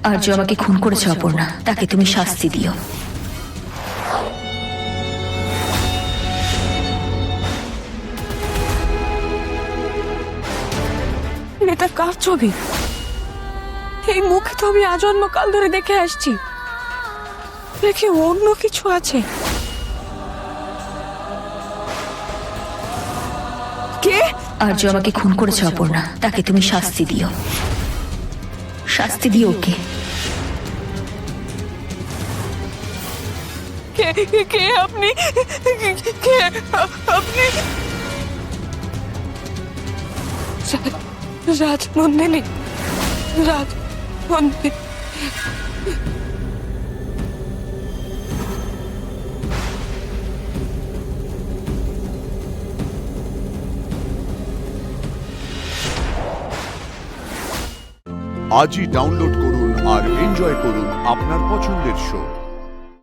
আর যে আমাকে খুন করেছে অপর্ণা, তাকে তুমি শাস্তি দিও। এটা কার ছবি? এই মুখে তো আমি আজন্মকাল ধরে দেখে আসছি, দেখি অন্য কিছু আছে। কে? আর যে আমাকে খুন করেছে অপর্ণা, তাকে তুমি শাস্তি দিও। শাস্তি দিও ওকে। কে কে আপনি? কে আপনি? রাজনন্দিনী, রাজনন্দিনী। আজই ডাউনলোড করুন আর এনজয় করুন আপনার পছন্দের শো।